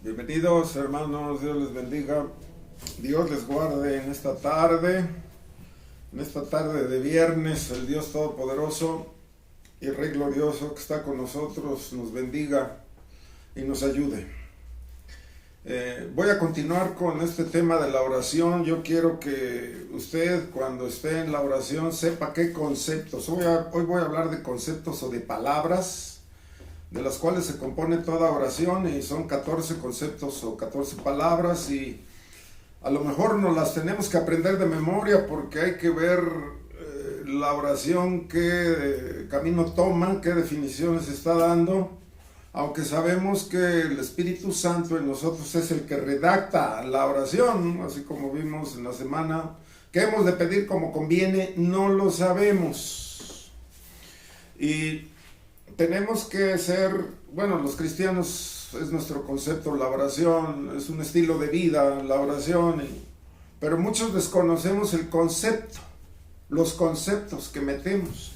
Bienvenidos hermanos, Dios les bendiga, Dios les guarde en esta tarde de viernes. El Dios Todopoderoso y Rey Glorioso que está con nosotros nos bendiga y nos ayude. Voy a continuar con este tema de la oración. Yo quiero que usted, cuando esté en la oración, sepa qué conceptos. Hoy voy a hablar de conceptos o de palabras de las cuales se compone toda oración, y son 14 conceptos o 14 palabras, y a lo mejor nos las tenemos que aprender de memoria porque hay que ver la oración, qué camino toma, qué definiciones está dando, aunque sabemos que el Espíritu Santo en nosotros es el que redacta la oración, así como vimos en la semana. ¿Qué hemos de pedir como conviene? No lo sabemos. Y tenemos que ser, los cristianos, es nuestro concepto, la oración es un estilo de vida, la oración, pero muchos desconocemos el concepto, los conceptos que metemos.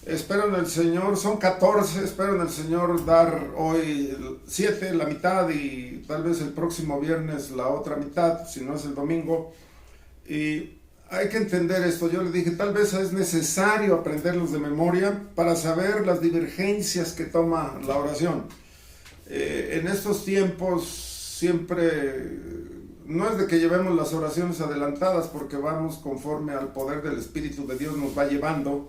Espero en el Señor, son 14, espero en el Señor dar hoy 7, la mitad, y tal vez el próximo viernes la otra mitad, si no es el domingo. Y hay que entender esto. Yo le dije, tal vez es necesario aprenderlos de memoria para saber las divergencias que toma la oración. En estos tiempos siempre, no es de que llevemos las oraciones adelantadas, porque vamos conforme al poder del Espíritu de Dios nos va llevando,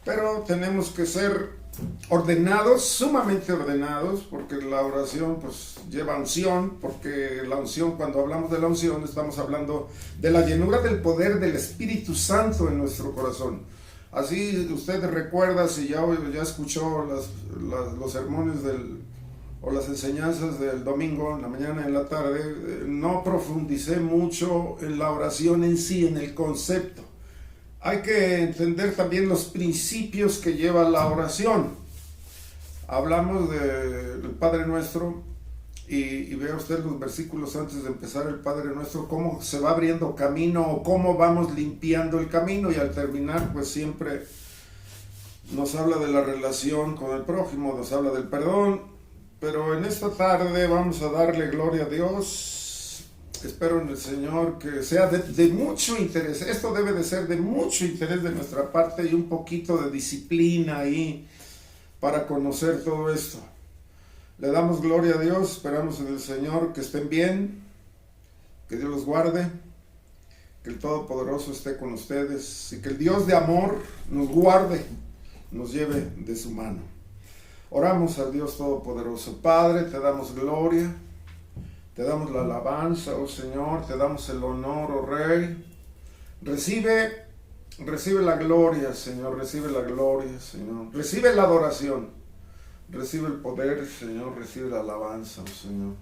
pero tenemos que ser ordenados, sumamente ordenados, porque la oración pues lleva unción, porque la unción, cuando hablamos de la unción, estamos hablando de la llenura del poder del Espíritu Santo en nuestro corazón. Así usted recuerda, si ya escuchó los sermones o las enseñanzas del domingo, en la mañana y en la tarde, no profundicé mucho en la oración en sí, en el concepto. Hay que entender también los principios que lleva la oración. Hablamos del Padre Nuestro, y vea usted los versículos antes de empezar el Padre Nuestro, cómo se va abriendo camino o cómo vamos limpiando el camino, y al terminar pues siempre nos habla de la relación con el prójimo, nos habla del perdón. Pero en esta tarde vamos a darle gloria a Dios. Espero en el Señor que sea de mucho interés. Esto debe de ser de mucho interés de nuestra parte, y un poquito de disciplina ahí para conocer todo esto. Le damos gloria a Dios, esperamos en el Señor que estén bien, que Dios los guarde, que el Todopoderoso esté con ustedes, y que el Dios de amor nos guarde, nos lleve de su mano. Oramos al Dios Todopoderoso. Padre, te damos gloria, te damos la alabanza, oh Señor, te damos el honor, oh Rey. Recibe la gloria, Señor, recibe la gloria, Señor. Recibe la adoración, recibe el poder, Señor, recibe la alabanza, oh Señor.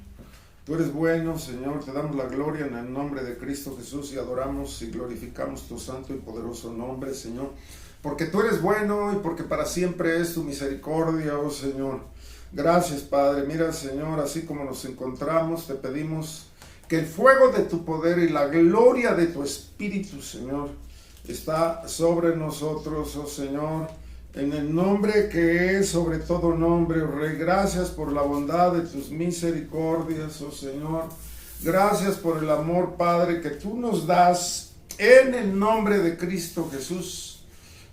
Tú eres bueno, Señor, te damos la gloria en el nombre de Cristo Jesús, y adoramos y glorificamos tu santo y poderoso nombre, Señor. Porque tú eres bueno y porque para siempre es tu misericordia, oh Señor. Gracias, Padre. Mira, Señor, así como nos encontramos, te pedimos que el fuego de tu poder y la gloria de tu Espíritu, Señor, está sobre nosotros, oh Señor, en el nombre que es sobre todo nombre, oh Rey. Gracias por la bondad de tus misericordias, oh Señor. Gracias por el amor, Padre, que tú nos das en el nombre de Cristo Jesús,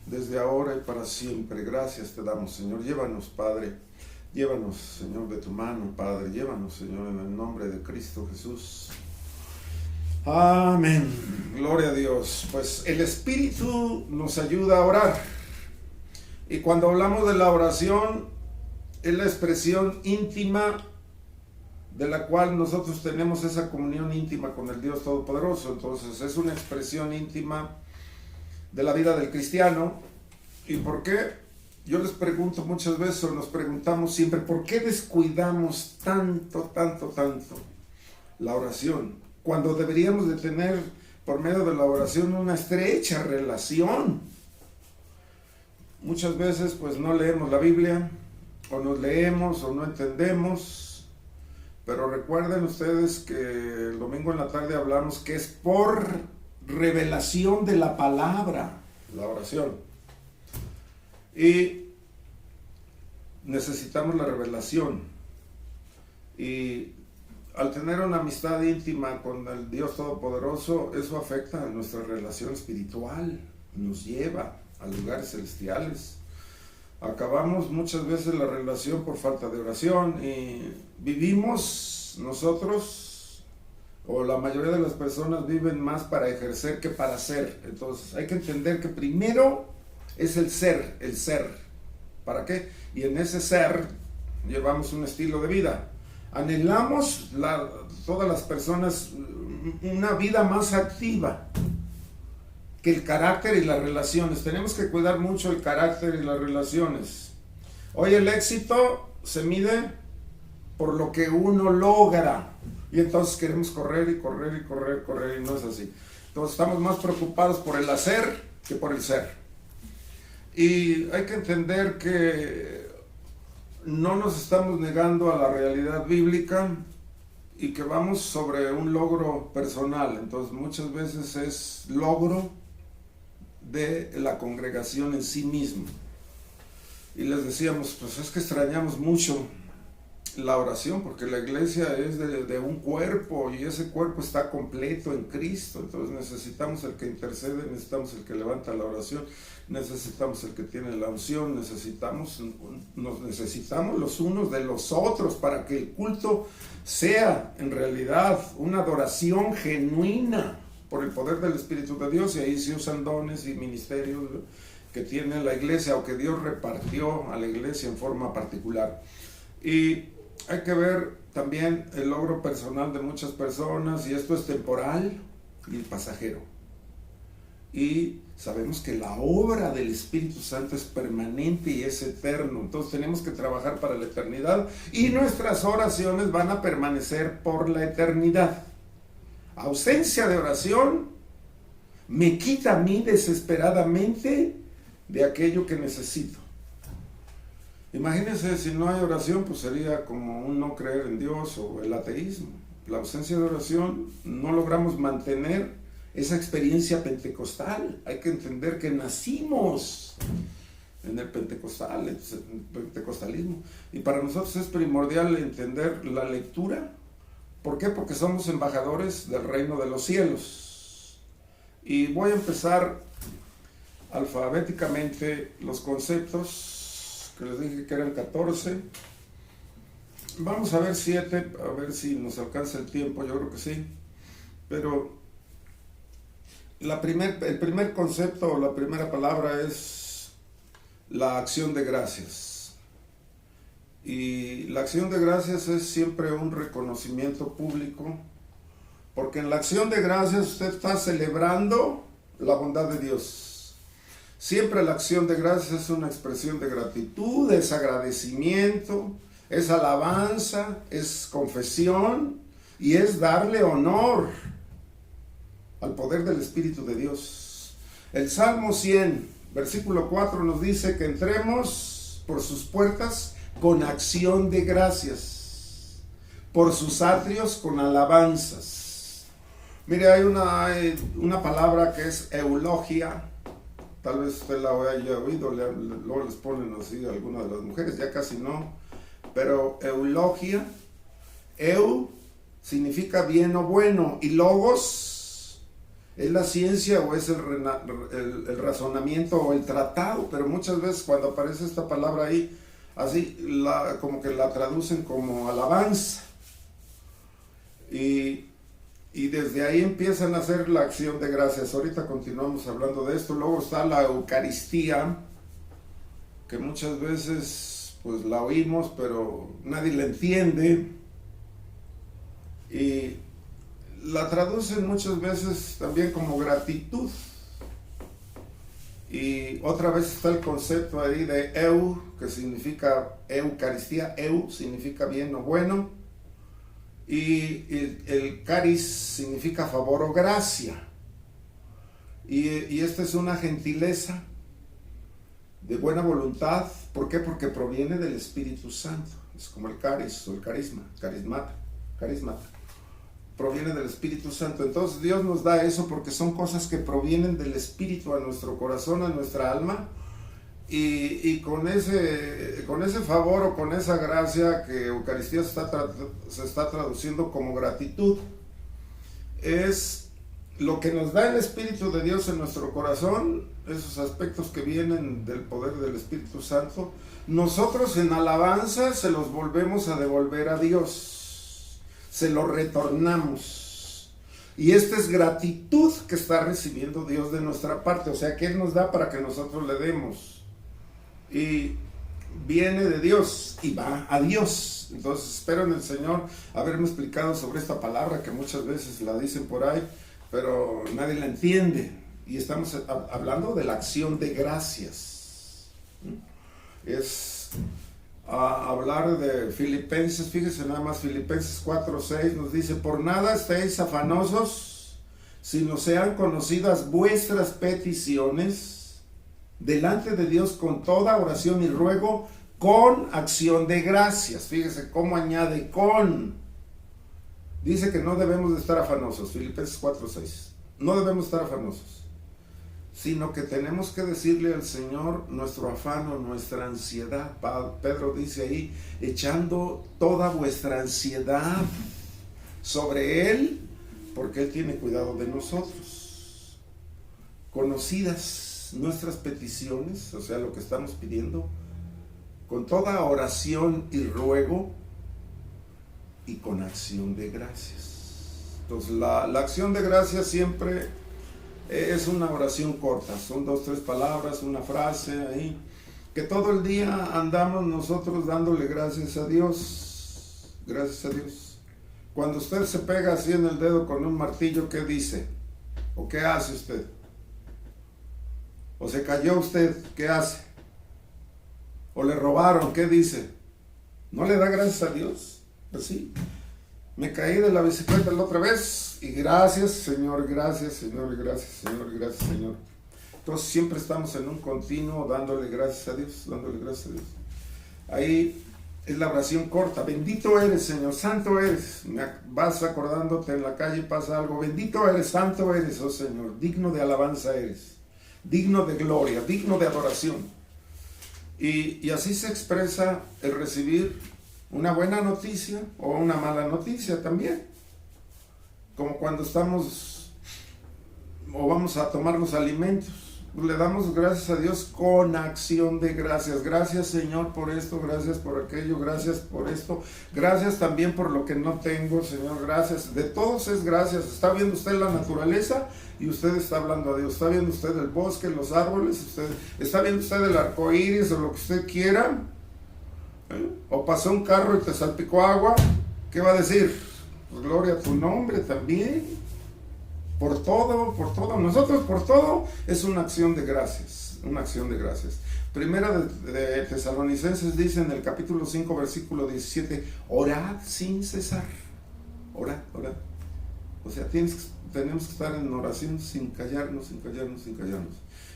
desde ahora y para siempre. Gracias te damos, Señor. Llévanos, Padre. Llévanos, Señor, de tu mano, Padre. Llévanos, Señor, en el nombre de Cristo Jesús. Amén. Gloria a Dios. Pues el Espíritu nos ayuda a orar. Y cuando hablamos de la oración, es la expresión íntima de la cual nosotros tenemos esa comunión íntima con el Dios Todopoderoso. Entonces es una expresión íntima de la vida del cristiano. ¿Y por qué? Yo les pregunto muchas veces, o nos preguntamos siempre, ¿por qué descuidamos tanto la oración? Cuando deberíamos de tener, por medio de la oración, una estrecha relación. Muchas veces pues no leemos la Biblia, o nos leemos o no entendemos, pero recuerden ustedes que el domingo en la tarde hablamos que es por revelación de la palabra, la oración. Y necesitamos la revelación. Y al tener una amistad íntima con el Dios Todopoderoso, eso afecta a nuestra relación espiritual, nos lleva a lugares celestiales. Acabamos muchas veces la relación por falta de oración y vivimos nosotros, o la mayoría de las personas viven más para ejercer que para ser. Entonces hay que entender que primero es el ser. ¿Para qué? Y en ese ser llevamos un estilo de vida. Anhelamos todas las personas una vida más activa que el carácter y las relaciones. Tenemos que cuidar mucho el carácter y las relaciones. Hoy el éxito se mide por lo que uno logra. Y entonces queremos correr y no es así. Entonces estamos más preocupados por el hacer que por el ser. Y hay que entender que no nos estamos negando a la realidad bíblica y que vamos sobre un logro personal. Entonces muchas veces es logro de la congregación en sí mismo. Y les decíamos, pues es que extrañamos mucho la oración, porque la iglesia es de un cuerpo y ese cuerpo está completo en Cristo. Entonces necesitamos el que intercede, necesitamos el que levanta la oración, necesitamos el que tiene la unción, nos necesitamos los unos de los otros para que el culto sea en realidad una adoración genuina por el poder del Espíritu de Dios. Y ahí se usan dones y ministerios que tiene la iglesia o que Dios repartió a la iglesia en forma particular. Y hay que ver también el logro personal de muchas personas, y esto es temporal y pasajero. Y sabemos que la obra del Espíritu Santo es permanente y es eterno. Entonces tenemos que trabajar para la eternidad y nuestras oraciones van a permanecer por la eternidad. Ausencia de oración me quita a mí desesperadamente de aquello que necesito. Imagínense, si no hay oración, pues sería como un no creer en Dios o el ateísmo. La ausencia de oración, no logramos mantener esa experiencia pentecostal. Hay que entender que nacimos en el pentecostalismo. Y para nosotros es primordial entender la lectura. ¿Por qué? Porque somos embajadores del reino de los cielos. Y voy a empezar alfabéticamente los conceptos que les dije que eran 14. Vamos a ver 7, a ver si nos alcanza el tiempo, yo creo que sí. Pero el primer concepto o la primera palabra es la acción de gracias. Y la acción de gracias es siempre un reconocimiento público, porque en la acción de gracias usted está celebrando la bondad de Dios. Siempre la acción de gracias es una expresión de gratitud, es agradecimiento, es alabanza, es confesión y es darle honor al poder del Espíritu de Dios. El Salmo 100, versículo 4 nos dice que entremos por sus puertas con acción de gracias, por sus atrios con alabanzas. Mire, hay una palabra que es eulogia. Tal vez usted la haya oído, luego les ponen así a algunas de las mujeres, ya casi no. Pero eulogia, significa bien o bueno, y logos es la ciencia o es el razonamiento o el tratado. Pero muchas veces cuando aparece esta palabra ahí, así como que la traducen como alabanza. Y desde ahí empiezan a hacer la acción de gracias. Ahorita continuamos hablando de esto. Luego está la Eucaristía, que muchas veces pues la oímos, pero nadie la entiende. Y la traducen muchas veces también como gratitud. Y otra vez está el concepto ahí de que significa Eucaristía. Significa bien o bueno. Y el caris significa favor o gracia. Y esta es una gentileza de buena voluntad. ¿Por qué? Porque proviene del Espíritu Santo. Es como el caris o el carismata. Proviene del Espíritu Santo. Entonces Dios nos da eso porque son cosas que provienen del Espíritu a nuestro corazón, a nuestra alma. Y con ese favor o con esa gracia que Eucaristía se está traduciendo como gratitud, es lo que nos da el Espíritu de Dios en nuestro corazón, esos aspectos que vienen del poder del Espíritu Santo. Nosotros en alabanza se los volvemos a devolver a Dios, se lo retornamos. Y esta es gratitud que está recibiendo Dios de nuestra parte, o sea que Él nos da para que nosotros le demos. Y viene de Dios y va a Dios. Entonces espero en el Señor haberme explicado sobre esta palabra que muchas veces la dicen por ahí, pero nadie la entiende. Y estamos hablando de la acción de gracias. Es hablar de Filipenses, fíjese nada más, Filipenses 4:6 nos dice: por nada estéis afanosos, sino sean conocidas vuestras peticiones delante de Dios con toda oración y ruego, con acción de gracias. Fíjese cómo añade con. Dice que no debemos de estar afanosos, Filipenses 4:6. No debemos estar afanosos, sino que tenemos que decirle al Señor nuestro afano, nuestra ansiedad. Pedro dice ahí: echando toda vuestra ansiedad sobre Él, porque Él tiene cuidado de nosotros. Conocidas nuestras peticiones, o sea, lo que estamos pidiendo, con toda oración y ruego y con acción de gracias. Entonces la acción de gracias siempre es una oración corta, son 2, 3 palabras, una frase ahí, que todo el día andamos nosotros dándole gracias a Dios. Gracias a Dios. Cuando usted se pega así en el dedo con un martillo, ¿qué dice? ¿O qué hace usted? ¿O se cayó usted? ¿Qué hace? ¿O le robaron? ¿Qué dice? ¿No le da gracias a Dios? Pues sí. Me caí de la bicicleta la otra vez y gracias, Señor, gracias, Señor, gracias, Señor, gracias, Señor. Entonces siempre estamos en un continuo dándole gracias a Dios, dándole gracias a Dios. Ahí es la oración corta. Bendito eres, Señor, santo eres. Vas acordándote en la calle, pasa algo. Bendito eres, santo eres, oh Señor. Digno de alabanza eres. Digno de gloria, digno de adoración. Y así se expresa el recibir una buena noticia o una mala noticia también. Como cuando estamos o vamos a tomar los alimentos, le damos gracias a Dios con acción de gracias. Gracias, Señor, por esto, gracias por aquello, gracias por esto, gracias también por lo que no tengo, Señor, gracias. De todos es gracias. Está viendo usted la naturaleza y usted está hablando a Dios. Está viendo usted el bosque, los árboles, está viendo usted el arco iris o lo que usted quiera. O pasó un carro y te salpicó agua, ¿qué va a decir? Pues gloria a tu nombre también. Por todo, nosotros por todo es una acción de gracias, una acción de gracias. Primera de Tesalonicenses dice en el capítulo 5, versículo 17, orad sin cesar, orad. O sea, tenemos que estar en oración sin callarnos.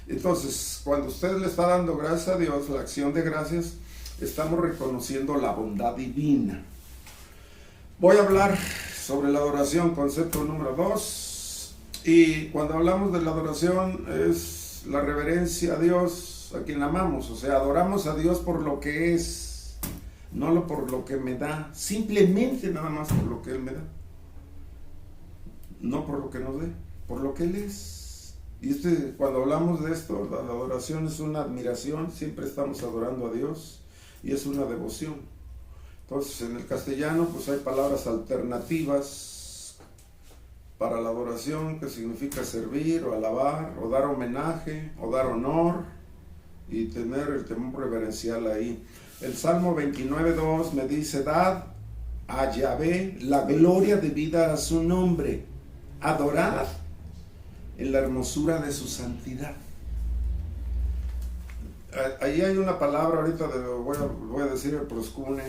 Entonces, cuando usted le está dando gracias a Dios, la acción de gracias, estamos reconociendo la bondad divina. Voy a hablar sobre la adoración, concepto número 2. Y cuando hablamos de la adoración es la reverencia a Dios, a quien amamos. O sea, adoramos a Dios por lo que es, no por lo que me da, simplemente nada más por lo que Él me da. No por lo que nos dé, por lo que Él es. Y cuando hablamos de esto, la adoración es una admiración, siempre estamos adorando a Dios y es una devoción. Entonces en el castellano pues hay palabras alternativas para la adoración, que significa servir o alabar o dar homenaje o dar honor y tener el temor reverencial ahí. El Salmo 29:2 me dice: dad a Yahvé la gloria debida a su nombre, adorad en la hermosura de su santidad. Ahí hay una palabra, ahorita voy a decir el proscune,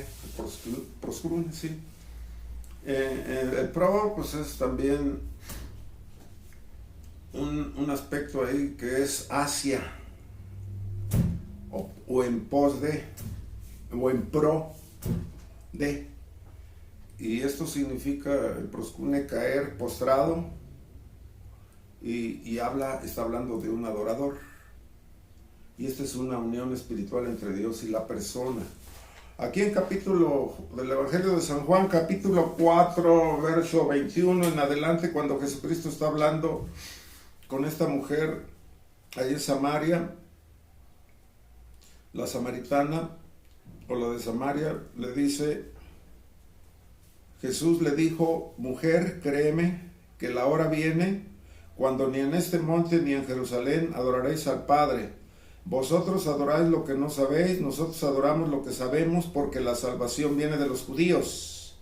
sí. El pro pues es también un aspecto ahí que es hacia o en pos de o en pro de, y esto significa el proscune caer postrado, y está hablando de un adorador. Y esta es una unión espiritual entre Dios y la persona. Aquí en capítulo del Evangelio de San Juan, capítulo 4, verso 21 en adelante, cuando Jesucristo está hablando con esta mujer ahí en Samaria, la samaritana o la de Samaria, le dice, Jesús le dijo, mujer, créeme que la hora viene cuando ni en este monte ni en Jerusalén adoraréis al Padre. Vosotros adoráis lo que no sabéis, nosotros adoramos lo que sabemos, porque la salvación viene de los judíos.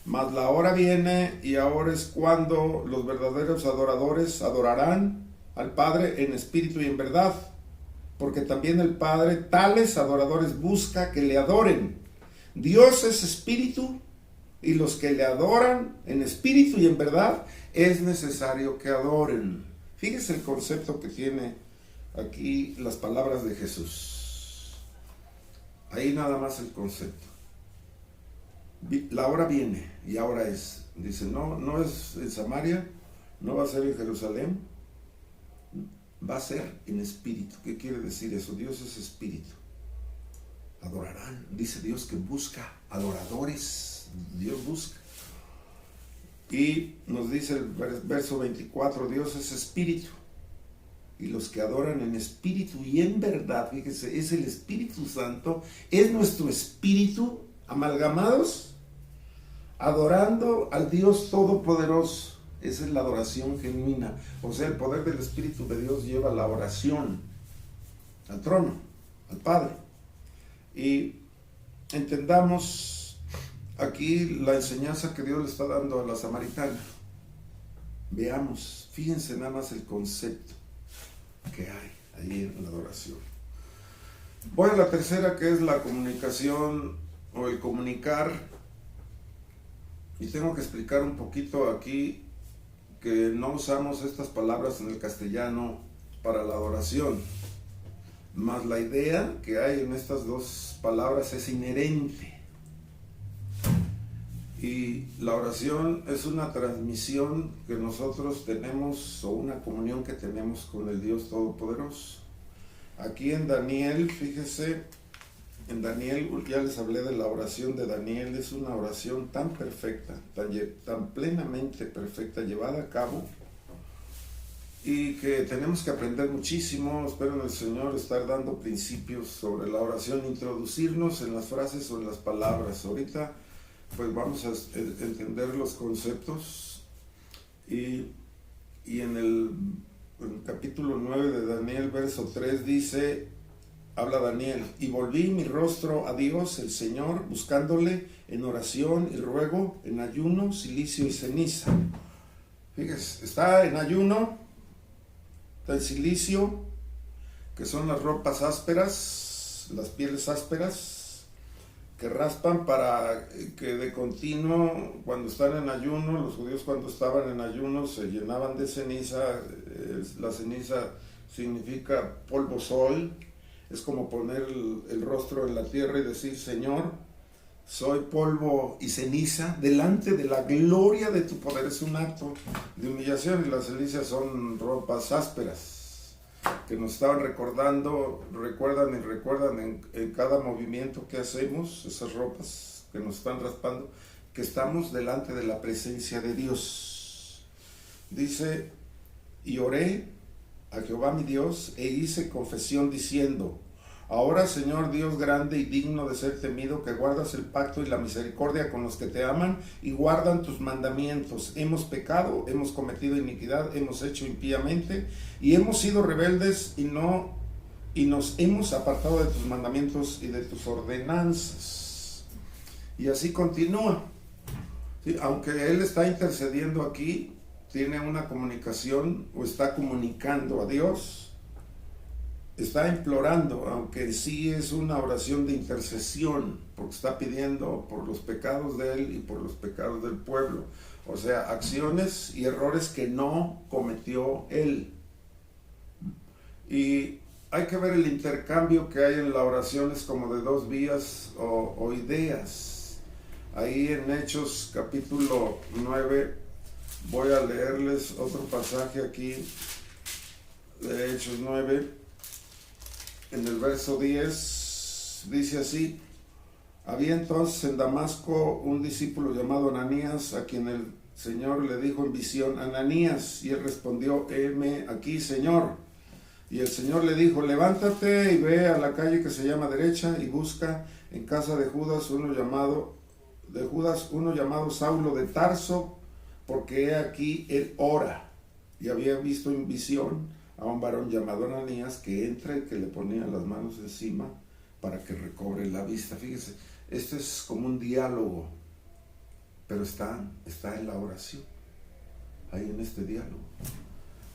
Mas la hora viene y ahora es cuando los verdaderos adoradores adorarán al Padre en espíritu y en verdad, porque también el Padre tales adoradores busca que le adoren. Dios es espíritu, y los que le adoran en espíritu y en verdad es necesario que adoren. Fíjese el concepto que tiene aquí las palabras de Jesús. Ahí nada más el concepto. La hora viene y ahora es. Dice, no es en Samaria, no va a ser en Jerusalén, va a ser en espíritu. ¿Qué quiere decir eso? Dios es espíritu. Adorarán. Dice Dios que busca adoradores. Dios busca. Y nos dice el verso 24, Dios es espíritu. Y los que adoran en espíritu y en verdad, fíjese, es el Espíritu Santo, es nuestro espíritu, amalgamados, adorando al Dios Todopoderoso. Esa es la adoración genuina. O sea, el poder del Espíritu de Dios lleva la oración al trono, al Padre. Y entendamos aquí la enseñanza que Dios le está dando a la samaritana. Veamos, fíjense nada más el concepto que hay ahí en la adoración. Voy a la tercera, que es la comunicación o el comunicar, y tengo que explicar un poquito aquí que no usamos estas palabras en el castellano para la adoración, mas la idea que hay en estas dos palabras es inherente. Y la oración es una transmisión que nosotros tenemos, o una comunión que tenemos con el Dios Todopoderoso. Aquí en Daniel, fíjese, en Daniel, ya les hablé de la oración de Daniel, es una oración tan perfecta, tan plenamente perfecta, llevada a cabo, y que tenemos que aprender muchísimo. Espero en el Señor estar dando principios sobre la oración, introducirnos en las frases o en las palabras. Ahorita pues vamos a entender los conceptos, y en el capítulo 9 de Daniel, verso 3 dice, habla Daniel, y volví mi rostro a Dios el Señor, buscándole en oración y ruego, en ayuno, cilicio y ceniza. Fíjese, está en ayuno, está en cilicio, que son las ropas ásperas, las pieles ásperas, que raspan para que de continuo, cuando están en ayuno, los judíos cuando estaban en ayuno se llenaban de ceniza. La ceniza significa polvo sol, es como poner el rostro en la tierra y decir, Señor, soy polvo y ceniza delante de la gloria de tu poder. Es un acto de humillación, y las cenizas son ropas ásperas que nos estaban recuerdan en cada movimiento que hacemos, esas ropas que nos están raspando, que estamos delante de la presencia de Dios. Dice, y oré a Jehová mi Dios, e hice confesión diciendo, ahora, Señor Dios grande y digno de ser temido, que guardas el pacto y la misericordia con los que te aman y guardan tus mandamientos. Hemos pecado, hemos cometido iniquidad, hemos hecho impíamente y hemos sido rebeldes y nos hemos apartado de tus mandamientos y de tus ordenanzas. Y así continúa. ¿Sí? Aunque él está intercediendo aquí, tiene una comunicación o está comunicando a Dios. Está implorando, aunque sí es una oración de intercesión, porque está pidiendo por los pecados de él y por los pecados del pueblo. O sea, acciones y errores que no cometió él. Y hay que ver el intercambio que hay en la oración, es como de dos vías o ideas. Ahí en Hechos capítulo 9, voy a leerles otro pasaje aquí de Hechos 9. en el verso 10, dice así: había entonces en Damasco un discípulo llamado Ananías, a quien el Señor le dijo en visión: Ananías. Y él respondió: heme aquí, Señor. Y el Señor le dijo: levántate y ve a la calle que se llama Derecha y busca en casa de Judas uno llamado Saulo de Tarso, porque he aquí él ora. Y había visto en visión a un varón llamado Ananías que entra y que le ponía las manos encima para que recobre la vista. Fíjese, esto es como un diálogo, pero está en la oración, ahí en este diálogo.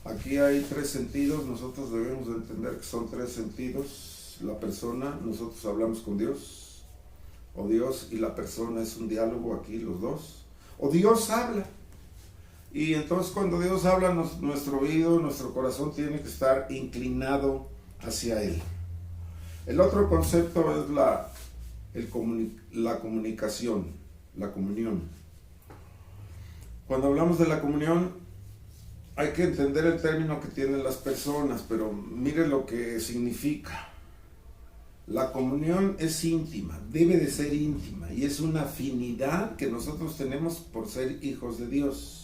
Aquí hay 3 sentidos, nosotros debemos de entender que son 3 sentidos. La persona, nosotros hablamos con Dios, o Dios y la persona es un diálogo, aquí los dos, o Dios habla. Y entonces cuando Dios habla, nuestro oído, nuestro corazón tiene que estar inclinado hacia Él. El otro concepto es la comunicación, la comunión. Cuando hablamos de la comunión, hay que entender el término que tienen las personas, pero mire lo que significa. La comunión es íntima, debe de ser íntima, y es una afinidad que nosotros tenemos por ser hijos de Dios.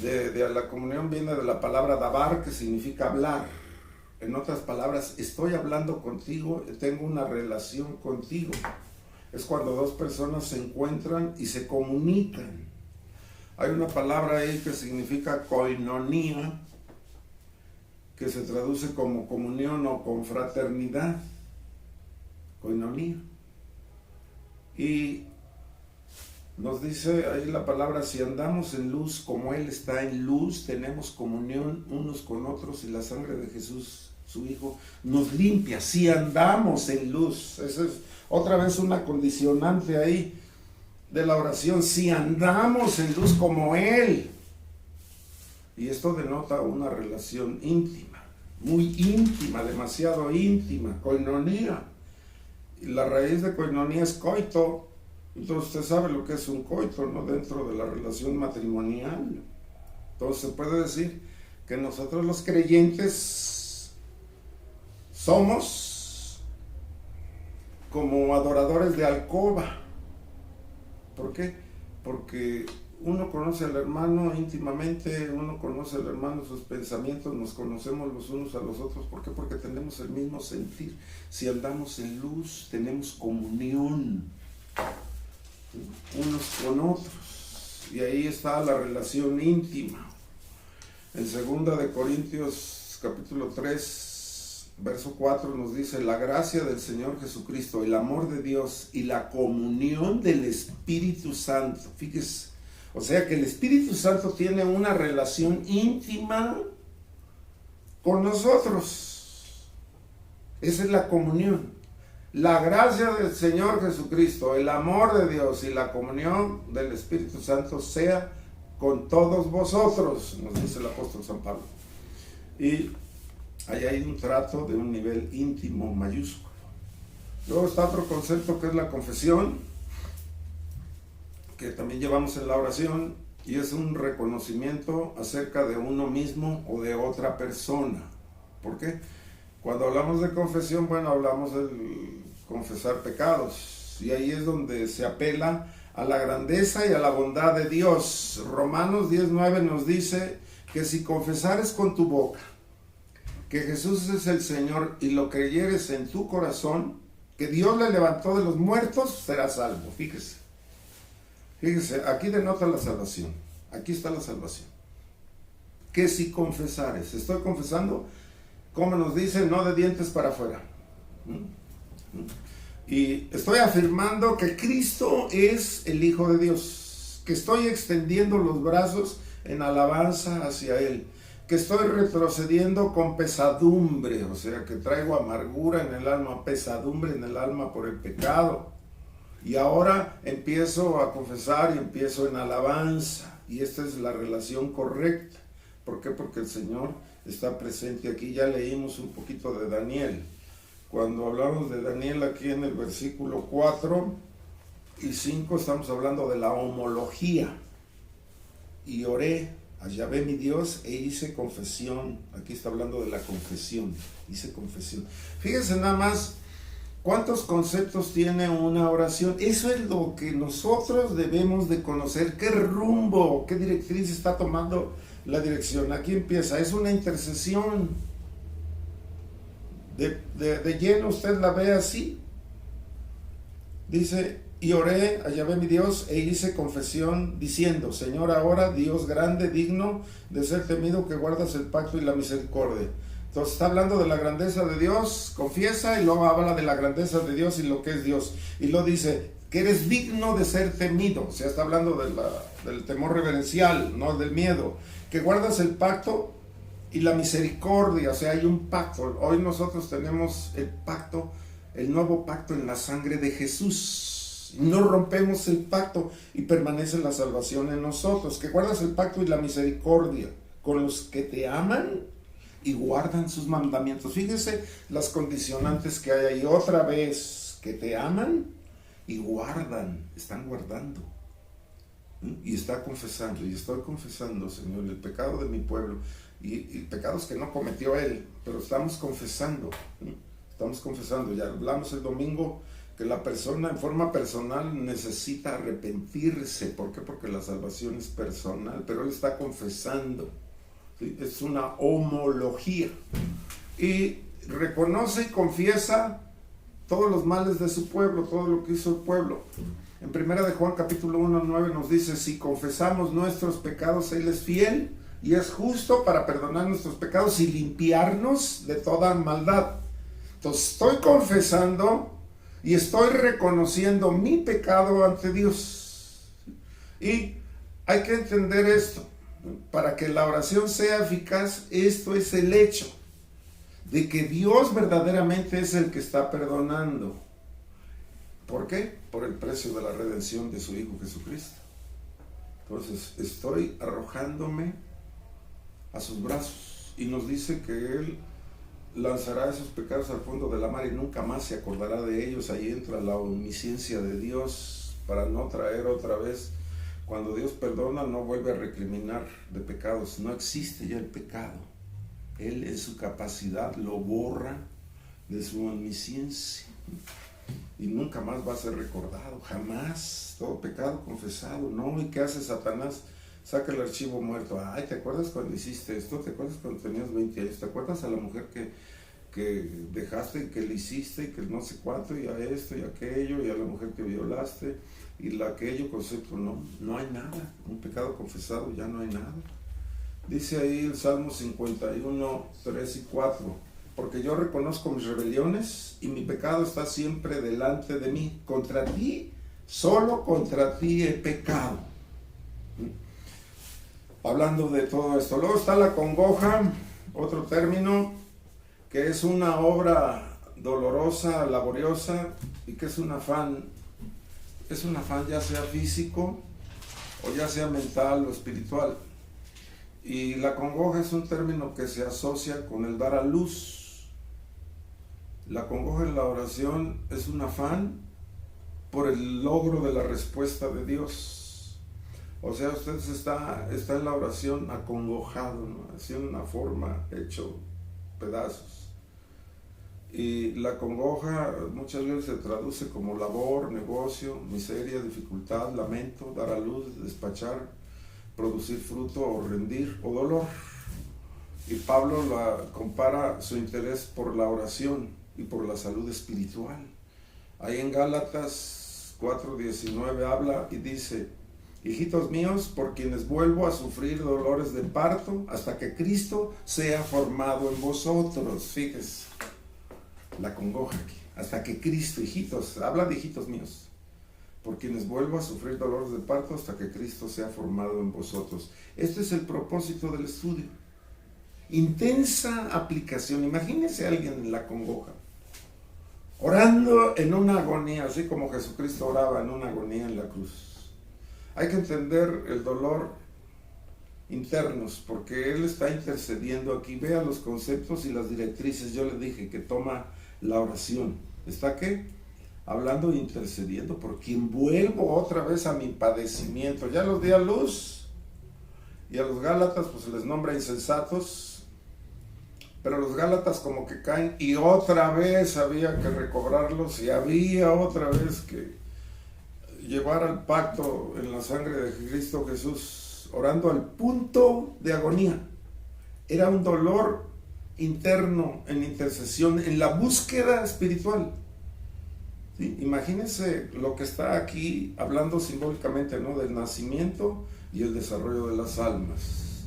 De la comunión viene de la palabra dabar, que significa hablar. En otras palabras, estoy hablando contigo, tengo una relación contigo. Es cuando 2 personas se encuentran y se comunican. Hay una palabra ahí que significa koinonía, que se traduce como comunión o confraternidad. Koinonía. Y nos dice ahí la palabra: si andamos en luz como Él está en luz, tenemos comunión unos con otros, y la sangre de Jesús, su Hijo, nos limpia. Si andamos en luz, esa es otra vez una condicionante ahí de la oración: si andamos en luz como Él. Y esto denota una relación íntima, muy íntima, demasiado íntima, koinonía. Y la raíz de koinonía es coito. Entonces usted sabe lo que es un coito, ¿no? Dentro de la relación matrimonial. Entonces se puede decir que nosotros los creyentes somos como adoradores de alcoba. ¿Por qué? Porque uno conoce al hermano íntimamente, uno conoce al hermano, sus pensamientos, nos conocemos los unos a los otros. ¿Por qué? Porque tenemos el mismo sentir. Si andamos en luz, tenemos comunión unos con otros, y ahí está la relación íntima. En 2 de Corintios capítulo 3 verso 4 nos dice: la gracia del Señor Jesucristo, el amor de Dios y la comunión del Espíritu Santo. Fíjese, o sea que el Espíritu Santo tiene una relación íntima con nosotros. Esa es la comunión. La gracia del Señor Jesucristo, el amor de Dios y la comunión del Espíritu Santo sea con todos vosotros, nos dice el apóstol San Pablo. Y ahí hay un trato de un nivel íntimo mayúsculo. Luego está otro concepto que es la confesión, que también llevamos en la oración, y es un reconocimiento acerca de uno mismo o de otra persona. ¿Por qué? Cuando hablamos de confesión, bueno, hablamos del confesar pecados, y ahí es donde se apela a la grandeza y a la bondad de Dios. Romanos 10:9 nos dice que si confesares con tu boca que Jesús es el Señor y lo creyeres en tu corazón, que Dios le levantó de los muertos, serás salvo. Fíjese, aquí denota la salvación. Aquí está la salvación. Que si confesares, estoy confesando, como nos dice, no de dientes para afuera. Y estoy afirmando que Cristo es el Hijo de Dios, que estoy extendiendo los brazos en alabanza hacia Él, que estoy retrocediendo con pesadumbre, o sea, que traigo amargura en el alma, pesadumbre en el alma por el pecado. Y ahora empiezo a confesar y empiezo en alabanza. Y esta es la relación correcta. ¿Por qué? Porque el Señor está presente aquí. Ya leímos un poquito de Daniel. Cuando hablamos de Daniel aquí en el versículo 4 y 5 estamos hablando de la homología. Y oré a Yahvé mi Dios e hice confesión. Aquí está hablando de la confesión. Hice confesión. Fíjense nada más cuántos conceptos tiene una oración. Eso es lo que nosotros debemos de conocer. ¿Qué rumbo, qué directriz está tomando la dirección? Aquí empieza. Es una intercesión. De lleno usted la ve así. Dice, y oré a Yahvé mi Dios e hice confesión diciendo, Señor, ahora Dios grande, digno de ser temido, que guardas el pacto y la misericordia. Entonces está hablando de la grandeza de Dios, confiesa, y luego habla de la grandeza de Dios y lo que es Dios. Y luego dice que eres digno de ser temido, o sea, está hablando del temor reverencial, no del miedo. Que guardas el pacto y la misericordia, o sea, hay un pacto. Hoy nosotros tenemos el pacto, el nuevo pacto en la sangre de Jesús. No rompemos el pacto y permanece la salvación en nosotros. Que guardas el pacto y la misericordia con los que te aman y guardan sus mandamientos. Fíjese las condicionantes que hay ahí. Otra vez, que te aman y guardan, están guardando. Y está confesando, y estoy confesando, Señor, el pecado de mi pueblo y pecados que no cometió él, pero estamos confesando. Estamos confesando. Ya hablamos el domingo que la persona en forma personal necesita arrepentirse. ¿Por qué? Porque la salvación es personal, pero él está confesando. ¿Sí? Es una homología. Y reconoce y confiesa todos los males de su pueblo, todo lo que hizo el pueblo. En 1 de Juan capítulo 1:9 nos dice, si confesamos nuestros pecados, Él es fiel y es justo para perdonar nuestros pecados y limpiarnos de toda maldad. Entonces estoy confesando y estoy reconociendo mi pecado ante Dios. Y hay que entender esto. Para que la oración sea eficaz, esto es el hecho de que Dios verdaderamente es el que está perdonando. ¿Por qué? Por el precio de la redención de su Hijo Jesucristo. Entonces estoy arrojándome a sus brazos y nos dice que Él lanzará esos pecados al fondo de la mar y nunca más se acordará de ellos. Ahí entra la omnisciencia de Dios para no traer otra vez. Cuando Dios perdona, no vuelve a recriminar de pecados. No existe ya el pecado. Él en su capacidad lo borra de su omnisciencia y nunca más va a ser recordado, jamás. Todo pecado confesado. No, ¿y qué hace Satanás? Saca el archivo muerto. Ay, ¿te acuerdas cuando hiciste esto? ¿Te acuerdas cuando tenías 20 años? ¿Te acuerdas a la mujer que dejaste y que le hiciste y que no sé cuánto, y a esto y aquello, y a la mujer que violaste y aquello concepto? No hay nada. Un pecado confesado ya no hay nada. Dice ahí el Salmo 51, 3 y 4, porque yo reconozco mis rebeliones y mi pecado está siempre delante de mí. Contra ti, solo contra ti he pecado. Hablando de todo esto. Luego está la congoja, otro término, que es una obra dolorosa, laboriosa, y que es un afán ya sea físico o ya sea mental o espiritual. Y la congoja es un término que se asocia con el dar a luz. La congoja en la oración es un afán por el logro de la respuesta de Dios. O sea, usted está en la oración acongojado, ¿no? Así en una forma, hecho pedazos. Y la congoja muchas veces se traduce como labor, negocio, miseria, dificultad, lamento, dar a luz, despachar, producir fruto o rendir o dolor. Y Pablo compara su interés por la oración y por la salud espiritual. Ahí en Gálatas 4:19 habla y dice: hijitos míos, por quienes vuelvo a sufrir dolores de parto hasta que Cristo sea formado en vosotros. Fíjese la congoja aquí, hasta que Cristo, hijitos, habla de hijitos míos, por quienes vuelvo a sufrir dolores de parto hasta que Cristo sea formado en vosotros. Este es el propósito del estudio. Intensa aplicación. Imagínense a alguien en la congoja, orando en una agonía, así como Jesucristo oraba en una agonía en la cruz. Hay que entender el dolor internos, porque Él está intercediendo aquí. Vea los conceptos y las directrices. Yo le dije que toma la oración. ¿Está qué? Hablando e intercediendo por quien vuelvo otra vez a mi padecimiento. Ya los di a luz y a los Gálatas pues se les nombra insensatos, pero los Gálatas como que caen y otra vez había que recobrarlos y había otra vez que llevar al pacto en la sangre de Cristo Jesús, orando al punto de agonía. Era un dolor interno en intercesión, en la búsqueda espiritual. ¿Sí? Imagínense lo que está aquí hablando simbólicamente, ¿no? Del nacimiento y el desarrollo de las almas.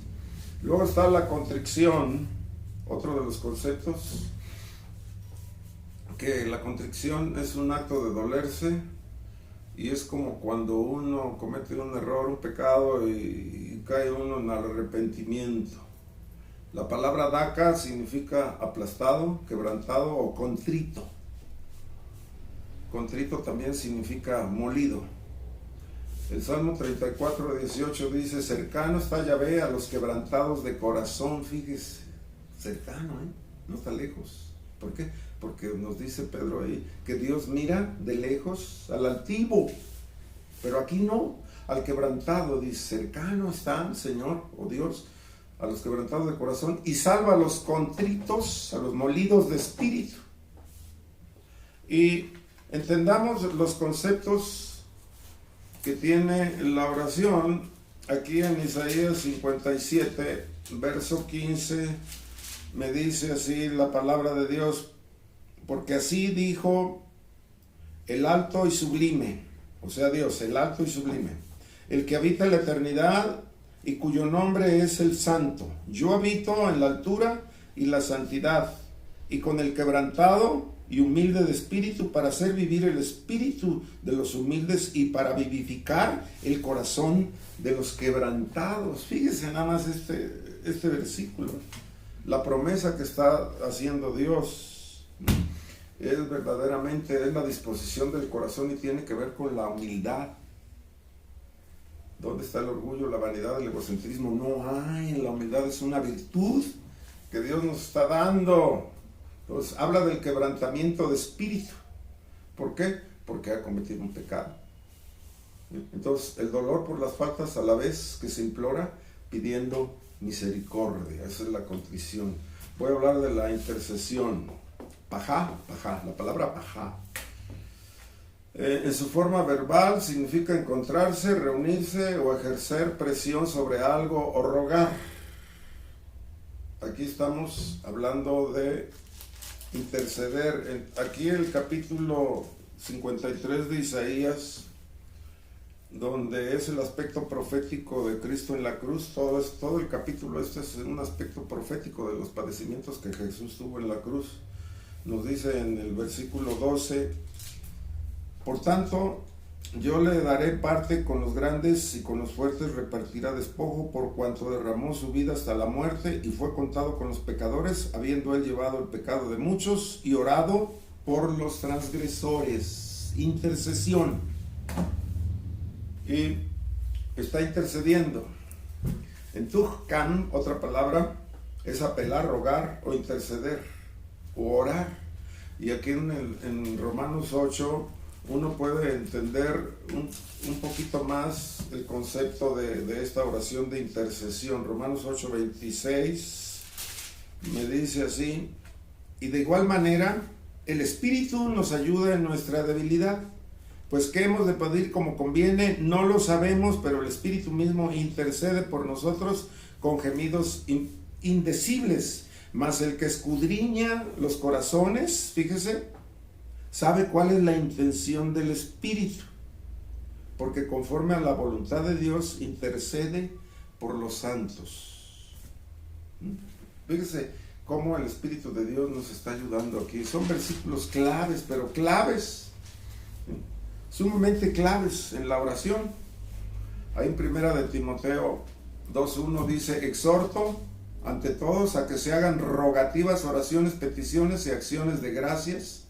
Luego está la contrición, otro de los conceptos, que la contrición es un acto de dolerse y es como cuando uno comete un error, un pecado y cae uno en arrepentimiento. La palabra daca significa aplastado, quebrantado o contrito. Contrito también significa molido. El Salmo 34, 18 dice, cercano está Yahvé a los quebrantados de corazón. Fíjese, cercano, no está lejos. ¿Por qué? Porque nos dice Pedro ahí que Dios mira de lejos al altivo, pero aquí no, al quebrantado. Dice, cercano están, Señor, o Dios, a los quebrantados de corazón, y salva a los contritos, a los molidos de espíritu. Y entendamos los conceptos que tiene la oración aquí en Isaías 57, verso 15, me dice así la palabra de Dios, porque así dijo el alto y sublime, o sea Dios, el alto y sublime, el que habita en la eternidad y cuyo nombre es el Santo. Yo habito en la altura y la santidad, y con el quebrantado y humilde de espíritu, para hacer vivir el espíritu de los humildes y para vivificar el corazón de los quebrantados. Fíjese nada más este versículo, la promesa que está haciendo Dios es verdaderamente, es la disposición del corazón y tiene que ver con la humildad. ¿Dónde está el orgullo, la vanidad, el egocentrismo? No hay. La humildad es una virtud que Dios nos está dando. Entonces, habla del quebrantamiento de espíritu. ¿Por qué? Porque ha cometido un pecado. Entonces, el dolor por las faltas a la vez que se implora pidiendo misericordia. Esa es la contrición. Voy a hablar de la intercesión. Pajá, la palabra pajá. En su forma verbal significa encontrarse, reunirse o ejercer presión sobre algo o rogar. Aquí estamos hablando de interceder. Aquí el capítulo 53 de Isaías, donde es el aspecto profético de Cristo en la cruz, todo el capítulo este es un aspecto profético de los padecimientos que Jesús tuvo en la cruz. Nos dice en el versículo 12, por tanto, yo le daré parte con los grandes y con los fuertes repartirá despojo, por cuanto derramó su vida hasta la muerte y fue contado con los pecadores, habiendo él llevado el pecado de muchos y orado por los transgresores. Intercesión. Y está intercediendo. En Tujkan, otra palabra, es apelar, rogar o interceder o orar. Y aquí en Romanos 8 uno puede entender un poquito más el concepto de esta oración de intercesión. Romanos 8:26 me dice así, y de igual manera el Espíritu nos ayuda en nuestra debilidad, pues qué hemos de pedir como conviene, no lo sabemos, pero el Espíritu mismo intercede por nosotros con gemidos indecibles, mas el que escudriña los corazones, fíjese, sabe cuál es la intención del Espíritu, porque conforme a la voluntad de Dios intercede por los santos. Fíjese cómo el Espíritu de Dios nos está ayudando aquí. Son versículos claves, pero claves, sumamente claves en la oración. Ahí en primera de Timoteo 2:1 dice, exhorto ante todos a que se hagan rogativas, oraciones, peticiones y acciones de gracias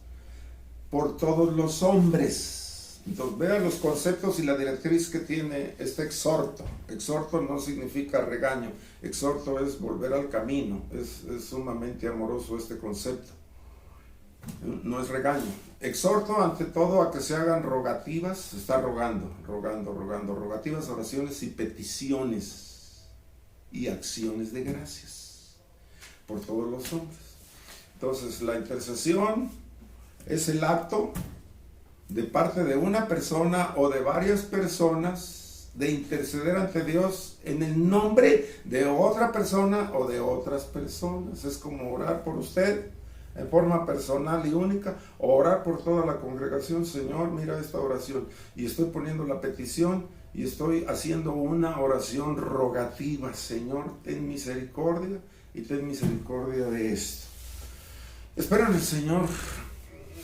por todos los hombres. Entonces vean los conceptos y la directriz que tiene este exhorto. Exhorto no significa regaño, exhorto es volver al camino, es sumamente amoroso este concepto, no es regaño. Exhorto ante todo a que se hagan rogativas, está rogando, rogativas, oraciones y peticiones. y acciones de gracias por todos los hombres. Entonces, la intercesión es el acto de parte de una persona o de varias personas de interceder ante Dios en el nombre de otra persona o de otras personas. Es como orar por usted en forma personal y única, o orar por toda la congregación. Señor, mira esta oración, y estoy poniendo la petición y estoy haciendo una oración rogativa. Señor, ten misericordia y ten misericordia de esto. Espero en el Señor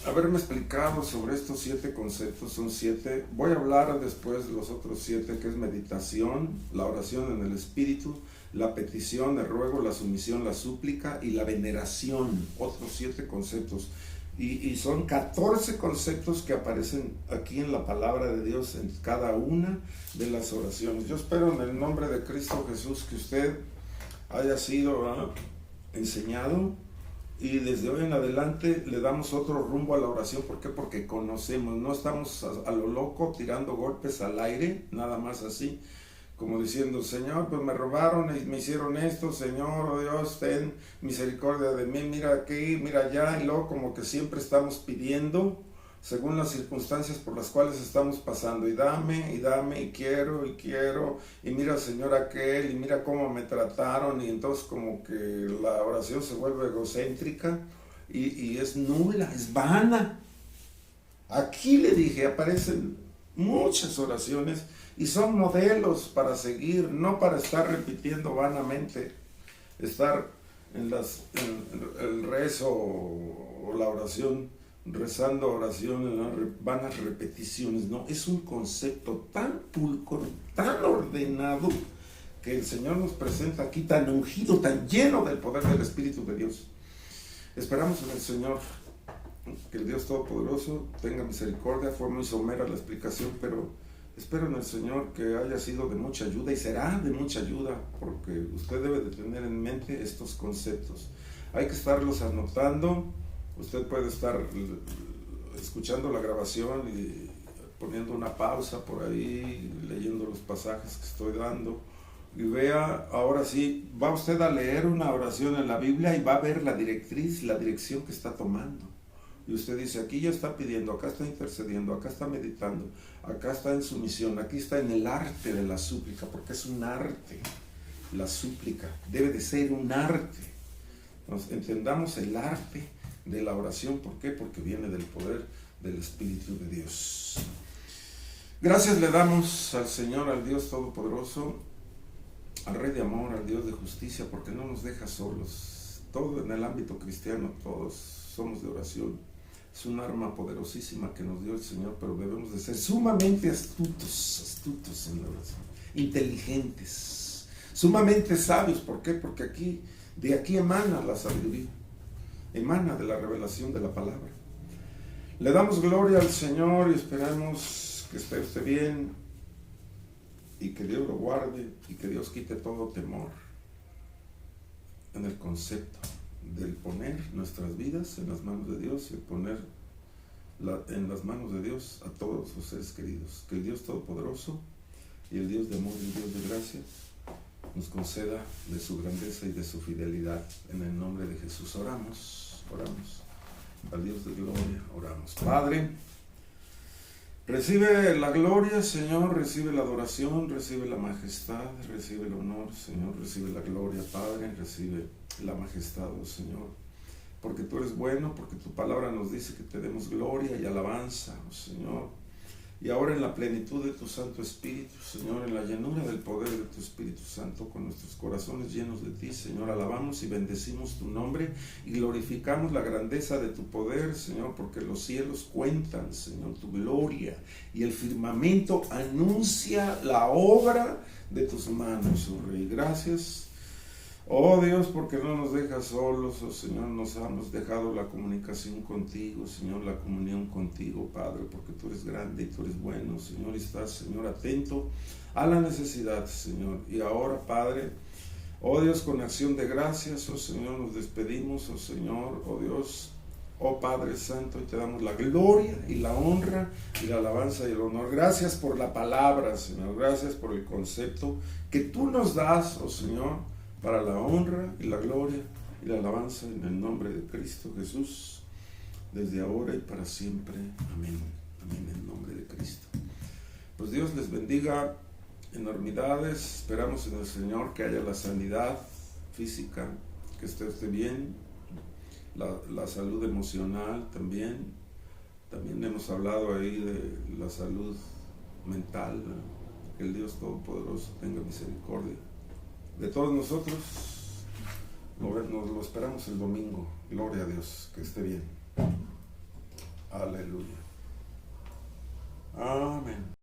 haberme explicado sobre estos 7 conceptos. Son 7. Voy a hablar después de los otros 7, que es meditación, la oración en el Espíritu, la petición, el ruego, la sumisión, la súplica y la veneración. Otros 7 conceptos. Y son 14 conceptos que aparecen aquí en la palabra de Dios en cada una de las oraciones. Yo espero en el nombre de Cristo Jesús que usted haya sido enseñado, y desde hoy en adelante le damos otro rumbo a la oración. ¿Por qué? Porque conocemos, no estamos a lo loco tirando golpes al aire, nada más así, como diciendo, Señor, pues me robaron y me hicieron esto, Señor, oh Dios, ten misericordia de mí, mira aquí, mira allá, y luego como que siempre estamos pidiendo según las circunstancias por las cuales estamos pasando, y dame, y quiero, y mira, Señor, aquel, y mira cómo me trataron, y entonces como que la oración se vuelve egocéntrica, y es nula, es vana. Aquí le dije, aparecen muchas oraciones, y son modelos para seguir, no para estar repitiendo vanamente, estar en el rezo o la oración, rezando oraciones, vanas repeticiones. No, es un concepto tan pulcro, tan ordenado, que el Señor nos presenta aquí, tan ungido, tan lleno del poder del Espíritu de Dios. Esperamos en el Señor que el Dios Todopoderoso tenga misericordia. Fue muy somera la explicación, pero espero en el Señor que haya sido de mucha ayuda, y será de mucha ayuda, porque usted debe de tener en mente estos conceptos. Hay que estarlos anotando. Usted puede estar escuchando la grabación y poniendo una pausa por ahí, leyendo los pasajes que estoy dando, y vea, ahora sí, va usted a leer una oración en la Biblia y va a ver la directriz, la dirección que está tomando. Y usted dice, aquí ya está pidiendo, acá está intercediendo, acá está meditando, acá está en sumisión, aquí está en el arte de la súplica, porque es un arte. La súplica debe de ser un arte. Entonces, entendamos el arte de la oración. ¿Por qué? Porque viene del poder del Espíritu de Dios. Gracias le damos al Señor, al Dios Todopoderoso, al Rey de Amor, al Dios de Justicia, porque no nos deja solos. Todo en el ámbito cristiano, todos somos de oración. Es un arma poderosísima que nos dio el Señor, pero debemos de ser sumamente astutos en la oración, inteligentes, sumamente sabios. ¿Por qué? Porque de aquí emana la sabiduría, emana de la revelación de la palabra. Le damos gloria al Señor y esperamos que esté usted bien, y que Dios lo guarde, y que Dios quite todo temor en el concepto del poner nuestras vidas en las manos de Dios, y poner en las manos de Dios a todos sus seres queridos. Que el Dios Todopoderoso y el Dios de amor y el Dios de gracia nos conceda de su grandeza y de su fidelidad. En el nombre de Jesús oramos. Al Dios de gloria oramos. Padre, recibe la gloria, Señor, recibe la adoración, recibe la majestad, recibe el honor, Señor, recibe la gloria, Padre, recibe la majestad, oh Señor, porque tú eres bueno, porque tu palabra nos dice que te demos gloria y alabanza, oh Señor. Y ahora en la plenitud de tu Santo Espíritu, Señor, en la llenura del poder de tu Espíritu Santo, con nuestros corazones llenos de ti, Señor, alabamos y bendecimos tu nombre y glorificamos la grandeza de tu poder, Señor, porque los cielos cuentan, Señor, tu gloria, y el firmamento anuncia la obra de tus manos, oh Rey. Gracias, oh Dios, porque no nos dejas solos, oh Señor, nos hemos dejado la comunicación contigo, Señor, la comunión contigo, Padre, porque tú eres grande y tú eres bueno, Señor, y estás, Señor, atento a la necesidad, Señor. Y ahora, Padre, oh Dios, con acción de gracias, oh Señor, nos despedimos, oh Señor, oh Dios, Oh Padre Santo, y te damos la gloria y la honra y la alabanza y el honor. Gracias por la palabra, Señor. Gracias por el concepto que tú nos das, oh Señor, para la honra y la gloria y la alabanza en el nombre de Cristo Jesús, desde ahora y para siempre. Amén. Amén, en el nombre de Cristo. Pues Dios les bendiga enormidades. Esperamos en el Señor que haya la sanidad física, que esté usted bien, la salud emocional también. También hemos hablado ahí de la salud mental, ¿no? Que el Dios Todopoderoso tenga misericordia de todos nosotros. Nos lo esperamos el domingo. Gloria a Dios, que esté bien. Aleluya. Amén.